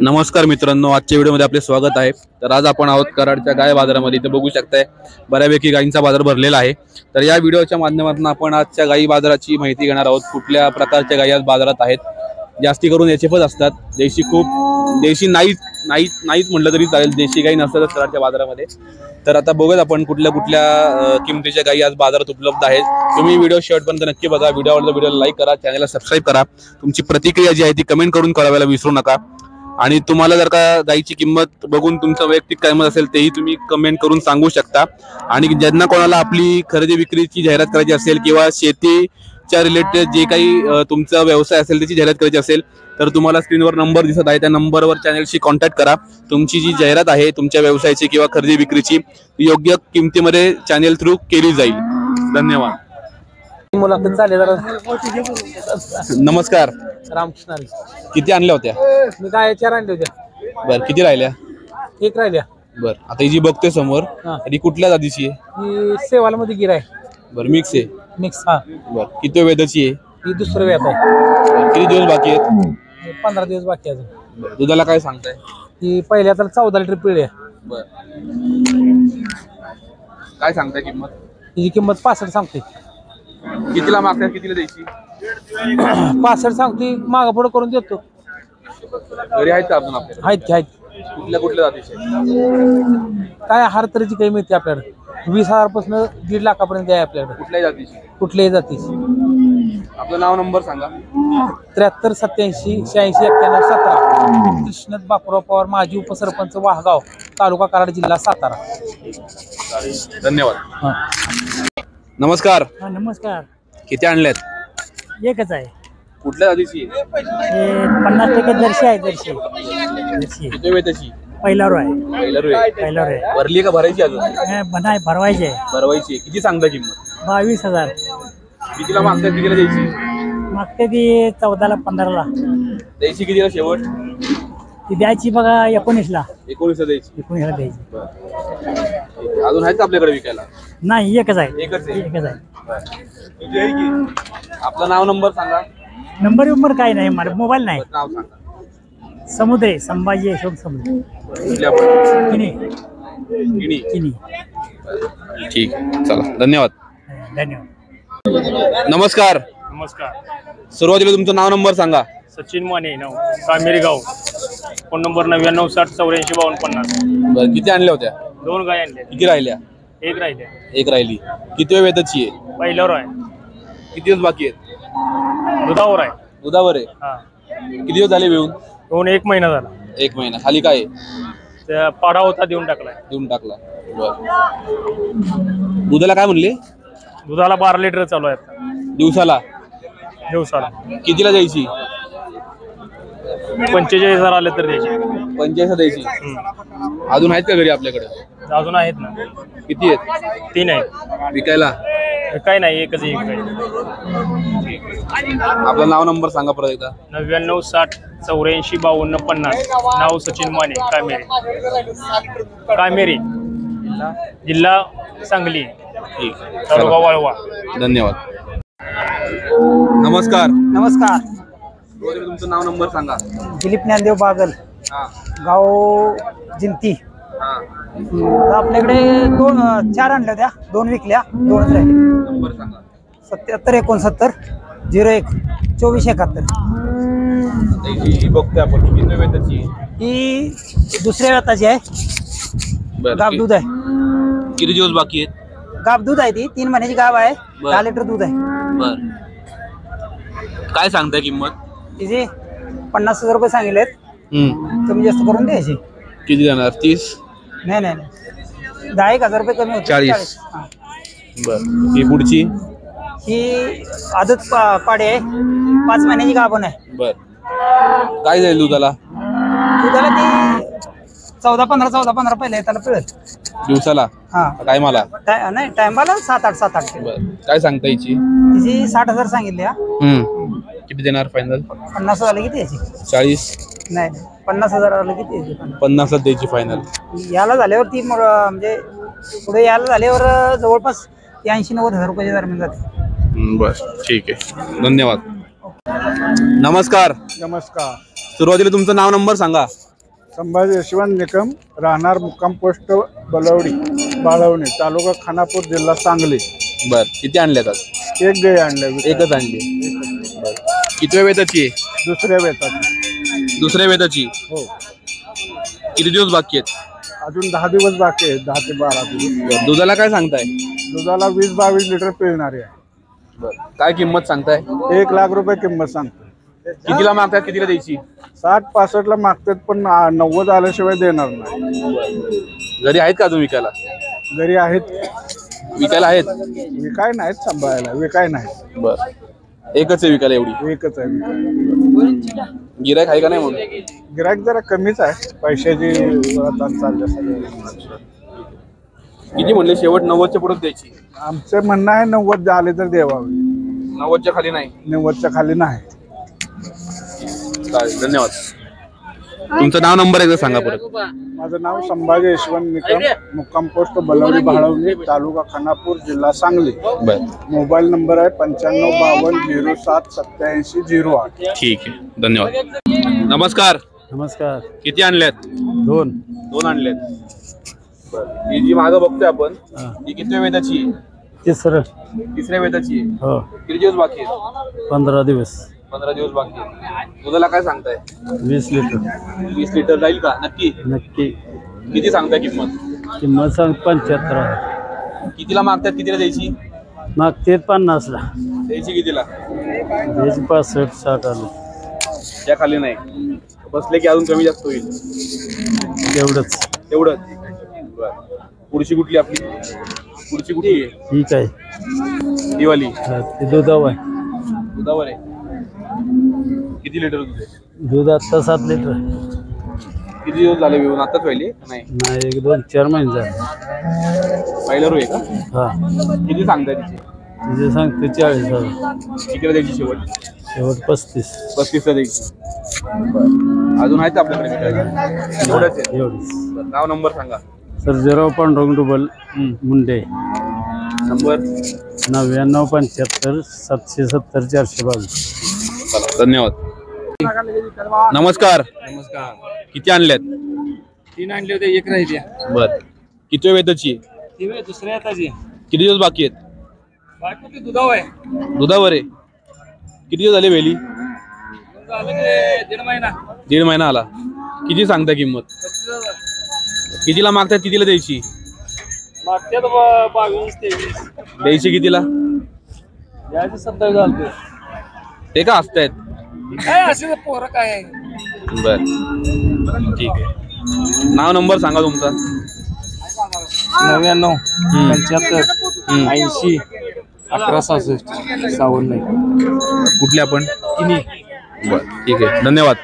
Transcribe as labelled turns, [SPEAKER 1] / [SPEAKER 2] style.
[SPEAKER 1] नमस्कार मित्रांनो, आजच्या व्हिडिओमध्ये आपले स्वागत आहे। तर आज आपण आहोत कराडच्या गाय बाजारामध्ये। इथे बघू शकताय बऱ्यापैकी गायींचा बाजार भरलेला आहे। तर या व्हिडिओच्या माध्यमातून आपण आजच्या गायी बाजाराची माहिती घेणार आहोत। कुठल्या प्रकारच्या गायी आज बाजारात आहेत, जास्ती करून एचएफच असतात। देशी खूप देशी नाहीच म्हटलं तरी चालेल, देशी गायी नसतात कराडच्या बाजारामध्ये। तर आता बघूया आपण कुठल्या कुठल्या किमतीच्या गायी आज बाजारात उपलब्ध आहेत। तुम्ही व्हिडिओ शेवटपर्यंत नक्की बघा। व्हिडिओ आवडला व्हिडिओला लाईक करा, चॅनलला सबस्क्राइब करा। तुमची प्रतिक्रिया जी आहे ती कमेंट करून कळवायला विसरू नका। आणि तुम्हाला जर का गायीची किंमत बघून तुमचं वैयक्तिक काय मत असेल तेही तुम्ही कमेंट करून सांगू शकता। आणि ज्यांना कोणाला आपली खरेदी विक्रीची जाहिरात करायची असेल किंवा शेतीच्या रिलेटेड जे काही तुमचा व्यवसाय असेल त्याची जाहिरात करायची असेल तर तुम्हाला स्क्रीनवर नंबर दिसत आहे, त्या नंबरवर चॅनलशी कॉन्टॅक्ट करा। तुमची जी जाहिरात आहे तुमच्या व्यवसायाची किंवा खरेदी विक्रीची योग्य किमतीमध्ये चॅनल थ्रू केली जाईल। धन्यवाद।
[SPEAKER 2] मुलाखत झाली जरा।
[SPEAKER 1] नमस्कार,
[SPEAKER 2] रामकृष्ण।
[SPEAKER 1] किती आणल्या होत्या?
[SPEAKER 2] मी काय 4 आणल्या होत्या।
[SPEAKER 1] बर, किती राहिल्या?
[SPEAKER 2] 1 राहिल्या।
[SPEAKER 1] बर, आता ही जी बघतोय समोर ही कुठल्या जातीची आहे?
[SPEAKER 2] ही सेवाल मध्ये गिर आहे।
[SPEAKER 1] बर, मिक्स आहे?
[SPEAKER 2] मिक्स। हा।
[SPEAKER 1] बर, किती वेदाची आहे?
[SPEAKER 2] ही दुसरं वेत आहे।
[SPEAKER 1] किती दिवस बाकी आहेत?
[SPEAKER 2] 15 दिवस बाकी अजून।
[SPEAKER 1] बर, दुधाला काय सांगताय?
[SPEAKER 2] ही पहिल्या तर 14 लिटर पिळली आहे।
[SPEAKER 1] बर, काय सांगताय किंमत?
[SPEAKER 2] हिची किंमत 65 सांगते।
[SPEAKER 1] कितीला मागताय, कितीला द्यायची?
[SPEAKER 2] 65 सांगते, मागा पुढे करून देतो।
[SPEAKER 1] घरी आहेत का अजून आपल्याला?
[SPEAKER 2] आहेत की आहेत।
[SPEAKER 1] कुठल्या जातीचे?
[SPEAKER 2] काय हर तऱ्हेची काही मिळते आपल्याकडे। 20,000 पासून 1.5 लाखापर्यंत आहे आपल्याकडे।
[SPEAKER 1] कुठल्याही जातीची?
[SPEAKER 2] कुठल्याही जातीची।
[SPEAKER 1] आपलं नाव नंबर सांगा।
[SPEAKER 2] 73 87 86 91 17। कृष्णत बापूराव पवार, माजी उपसरपंच, वाहगाव, तालुका कराड, जिल्हा सातारा।
[SPEAKER 1] धन्यवाद। नमस्कार।
[SPEAKER 2] नमस्कार।
[SPEAKER 1] किती आणल्यात?
[SPEAKER 2] एकच आहे।
[SPEAKER 1] कुठल्या जातीची?
[SPEAKER 2] 50% जर्सी आहे। जर्सी
[SPEAKER 1] किती वेळ त्याची?
[SPEAKER 2] पहिला रो आहे।
[SPEAKER 1] पहिला रो आहे। भरली का भरायची अजून?
[SPEAKER 2] बनाय भरवायचे।
[SPEAKER 1] भरवायची। किती सांगता किंमत?
[SPEAKER 2] 22,000।
[SPEAKER 1] कितीला मागताय, कितीला द्यायची?
[SPEAKER 2] मागते ती 14ला 15ला।
[SPEAKER 1] द्यायची कितीला शेवट?
[SPEAKER 2] ती द्यायची बघा 19ला।
[SPEAKER 1] 19ला द्यायची?
[SPEAKER 2] 19ला द्यायची।
[SPEAKER 1] अजून आहेत आपल्याकडे विकायला?
[SPEAKER 2] नाही, एकच आहे।
[SPEAKER 1] एकच आहे। आपलं नाव नंबर सांगा।
[SPEAKER 2] नंबर काय नाही, माझा मोबाईल नाही।
[SPEAKER 1] नाव सांगा।
[SPEAKER 2] समुद्रे संभाजी यशवंत समुद्रे। किनी।
[SPEAKER 1] ठीक आहे, चला, धन्यवाद।
[SPEAKER 2] धन्यवाद।
[SPEAKER 1] नमस्कार।
[SPEAKER 3] नमस्कार।
[SPEAKER 1] सुरुवातीला तुमचं नाव नंबर सांगा।
[SPEAKER 3] सचिन माने, नाव कामेरी गाव, फोन नंबर 99 60 84 52 50।
[SPEAKER 1] बरं, किती आणल्या होत्या?
[SPEAKER 3] 2 गाय आणल्या।
[SPEAKER 1] किती राहिल्या?
[SPEAKER 3] 1 राहिल्या।
[SPEAKER 1] एक राहिली। किती वेळ वेताची आहे?
[SPEAKER 3] पहिल्यावर आहे।
[SPEAKER 1] किती दिवस बाकी आहेत?
[SPEAKER 3] दुधावर आहे।
[SPEAKER 1] दुधावर आहे?
[SPEAKER 3] हा।
[SPEAKER 1] किती दिवस झाले येऊन?
[SPEAKER 3] 1 महिना झाला।
[SPEAKER 1] 1 महिना। खाली काय आहे?
[SPEAKER 3] त्या पाडा होता, देऊन टाकलाय।
[SPEAKER 1] देऊन टाकला। दुधाला काय म्हणले?
[SPEAKER 3] दुधाला 12 लिटर चालू आहे आता।
[SPEAKER 1] दिवसाला?
[SPEAKER 3] दिवसाला।
[SPEAKER 1] कितीला द्यायची?
[SPEAKER 3] 45,000 आले तर द्यायचे।
[SPEAKER 1] 45 द्यायची। अजून आहेत का घरी आपल्याकडे?
[SPEAKER 3] अजून आहेत ना।
[SPEAKER 1] किती आहेत?
[SPEAKER 3] 3 आहेत
[SPEAKER 1] विकायला?
[SPEAKER 3] काय नाही, एकच एक आहे।
[SPEAKER 1] आपलं नाव नंबर सांगा परत एकदा।
[SPEAKER 3] 99 60 84 52 50। नाव सचिन माने, कामेरी, जिल्हा सांगली,
[SPEAKER 1] ठीक,
[SPEAKER 3] तालुका वाळवा।
[SPEAKER 1] धन्यवाद। नमस्कार।
[SPEAKER 2] नमस्कार।
[SPEAKER 1] तुमचं नाव नंबर सांगा।
[SPEAKER 2] दिलीप ज्ञानदेव बागल, गाव जिंती। आपल्याकडे 4 आणल्या होत्या, 2 विकल्या, 2च राहिले।
[SPEAKER 1] नंबर सांगा।
[SPEAKER 2] 77 69 01 24 71।
[SPEAKER 1] ही बघतोय आपण, किती वेळ त्याची?
[SPEAKER 2] ही दुसऱ्या वेताची आहे। गाब दूध आहे।
[SPEAKER 1] किती दिवस बाकी आहेत?
[SPEAKER 2] गाब दूध आहे, ती 3 महिन्याची गाब आहे। 10 लिटर दूध आहे।
[SPEAKER 1] बर, काय सांगताय किंमत?
[SPEAKER 2] तिचे 50,000 रुपये सांगितलेत। कमी जास्त करून द्यायची।
[SPEAKER 1] किती देणार? 30?
[SPEAKER 2] नाही, 10,000 रुपये कमी होते।
[SPEAKER 1] 40। बर, ही पुढची?
[SPEAKER 2] ही आदत पाडी आहे, 5 महिन्याची गाभण आहे।
[SPEAKER 1] बर, काय जाईल दुधाला?
[SPEAKER 2] दुधाला ती 14-15 पहिले त्याला पिळत
[SPEAKER 1] दिवसाला?
[SPEAKER 2] हा।
[SPEAKER 1] काय मला
[SPEAKER 2] नाही, टायमाला 7-8
[SPEAKER 1] बर, काय सांगता याची?
[SPEAKER 2] तिची 60,000 सांगितले।
[SPEAKER 1] किती देणार फायनल?
[SPEAKER 2] 50 झाले किती याची?
[SPEAKER 1] 40?
[SPEAKER 2] नाही, 50,000 आले किती याची?
[SPEAKER 1] 50 द्यायची फायनल।
[SPEAKER 2] याला झाल्यावर ती म्हणजे पुढे याला झाल्यावर जवळपास 80-90,000 रुपयाच्या दरम्यान जाते।
[SPEAKER 1] बर, ठीक आहे, धन्यवाद। नमस्कार।
[SPEAKER 4] नमस्कार।
[SPEAKER 1] सुरुवातीला तुमचं नाव नंबर सांगा।
[SPEAKER 4] संभाजी यशवंत निकम, राहणार मुक्काम पोस्ट बलवडी बाळवणी, तालुका खानापूर, जिल्हा सांगली.
[SPEAKER 1] बर, किती आणल्यात आज?
[SPEAKER 4] एक गाय आणल्या.
[SPEAKER 1] एकच आणली. कितव्या वेताची आहे?
[SPEAKER 4] दुसऱ्या वेताची.
[SPEAKER 1] दुसऱ्या वेताची.
[SPEAKER 4] हो.
[SPEAKER 1] किती दिवस बाकी आहेत?
[SPEAKER 4] अजून 10 दिवस बाकी आहेत. 10 ते 12 दिवस.
[SPEAKER 1] दुधाला काय सांगताय?
[SPEAKER 4] दुधाला 20-22 लिटर पिळणारी आहे.
[SPEAKER 1] काय किंमत सांगताय?
[SPEAKER 4] 1 लाख रुपये किंमत सांगतो.
[SPEAKER 1] कितीला मागतात, कितीला द्यायची?
[SPEAKER 4] 60-65 ला मागतात, पण 90 आल्याशिवाय देणार नाही.
[SPEAKER 1] घरी आहेत का अजून विकायला?
[SPEAKER 4] घरी आहेत.
[SPEAKER 1] विकायला आहेत?
[SPEAKER 4] विकाय नाहीत, सांभाळायला विकाय नाही.
[SPEAKER 1] बर, एकच आहे विकायला? एवढी
[SPEAKER 4] एकच आहे.
[SPEAKER 1] गिरायक आहे का नाही? म्हणून
[SPEAKER 4] गिरायक जरा कमीच आहे, पैशाची चालल्या सगळ्या.
[SPEAKER 1] किती म्हणले शेवट? 90च्या पुढे द्यायची.
[SPEAKER 4] आमचं म्हणणं आहे 90 आले तर देवावे.
[SPEAKER 1] 90च्या खाली नाही.
[SPEAKER 4] 90च्या खाली नाही.
[SPEAKER 1] चालेल, धन्यवाद. तुमचं नाव, नंबर एकदा सांगा परत.
[SPEAKER 4] माझं नाव संभाजी यशवंत निकम, मुक्काम पोस्ट बलवडी बाळवणी, तालुका खानापूर, जिल्हा सांगली.
[SPEAKER 1] बर,
[SPEAKER 4] मोबाईल नंबर आहे 9552078708.
[SPEAKER 1] ठीक आहे, धन्यवाद. नमस्कार.
[SPEAKER 4] नमस्कार.
[SPEAKER 1] किती आणल्यात?
[SPEAKER 4] 2.
[SPEAKER 1] 2 आणल्यात. ही जी मागं बघतोय आपण, ही कितव्या वेताची आहे? तिसऱ्या वेताची आहे.
[SPEAKER 4] हो.
[SPEAKER 1] किती दिवस बाकी आहेत?
[SPEAKER 4] 15 दिवस.
[SPEAKER 1] 15 दिवस बाकी आहेत. दुधाला काय सांगताय?
[SPEAKER 4] 20 लिटर.
[SPEAKER 1] 20 लिटर जाईल का? नक्की?
[SPEAKER 4] नक्की.
[SPEAKER 1] किती सांगताय किंमत?
[SPEAKER 4] किंमत सांग 75 आहे.
[SPEAKER 1] कितीला मागतात, कितीला द्यायची?
[SPEAKER 4] मागते 50 ला.
[SPEAKER 1] द्यायची कितीला?
[SPEAKER 4] 65-60 आले.
[SPEAKER 1] त्या खाली नाही. बसले की अजून कमी जास्त होईल.
[SPEAKER 4] एवढंच.
[SPEAKER 1] तेवढंच. बरं. पुढची कुठली आपली? पुढची कुठली आहे?
[SPEAKER 4] ठीक आहे.
[SPEAKER 1] दिवाळी.
[SPEAKER 4] ते दुधावर आहे.
[SPEAKER 1] दुधावर आहे. किती लिटर दूध आहे?
[SPEAKER 4] दूध आता 7 लिटर.
[SPEAKER 1] किती दिवस झाले विवून? आताच व्हायले? नाही,
[SPEAKER 4] 1-2-4 महिने झाले.
[SPEAKER 1] पहिला रो आहे का?
[SPEAKER 4] हा.
[SPEAKER 1] किती सांगताय तिचे?
[SPEAKER 4] तिथे सांगते 40,000.
[SPEAKER 1] कितीला द्यायची शेवट?
[SPEAKER 4] शेवट 35.
[SPEAKER 1] 35ला द्यायची. अजून आहेत आपल्याकडे विकायला? एवढंच आहे.
[SPEAKER 4] एवढंच.
[SPEAKER 1] नाव, नंबर सांगा.
[SPEAKER 4] सर्जेराव पांडुरंग डुबल मुंडे.
[SPEAKER 1] नंबर
[SPEAKER 4] 9975-770-422.
[SPEAKER 1] चला, धन्यवाद. नमस्कार.
[SPEAKER 3] नमस्कार.
[SPEAKER 1] किती आणल्यात?
[SPEAKER 3] 3 आणले होते, 1 राहिली.
[SPEAKER 1] बर, किती वेताची?
[SPEAKER 3] दुसऱ्या येताची.
[SPEAKER 1] किती दिवस बाकी आहेत?
[SPEAKER 3] बाकी ते दुधावर आहे.
[SPEAKER 1] दुधावर आहे. किती दिवस झाले वेली?
[SPEAKER 3] झालं की 1.5 महिना.
[SPEAKER 1] 1.5 महिना आला. किती सांगता किंमत?
[SPEAKER 3] 25,000.
[SPEAKER 1] कितीला मागतात, कितीला द्यायची?
[SPEAKER 3] मागच्या 22-23.
[SPEAKER 1] द्यायची कितीला?
[SPEAKER 3] याची 27 झालते.
[SPEAKER 1] ते का असतायत?
[SPEAKER 3] काय असे पोरं काय आहे?
[SPEAKER 1] बर, ठीक आहे. नाव, नंबर सांगा तुमचा.
[SPEAKER 3] 99 75 80 1166 सावंत.
[SPEAKER 1] कुठले आपण?
[SPEAKER 3] तिन्ही.
[SPEAKER 1] बर, ठीक आहे, धन्यवाद.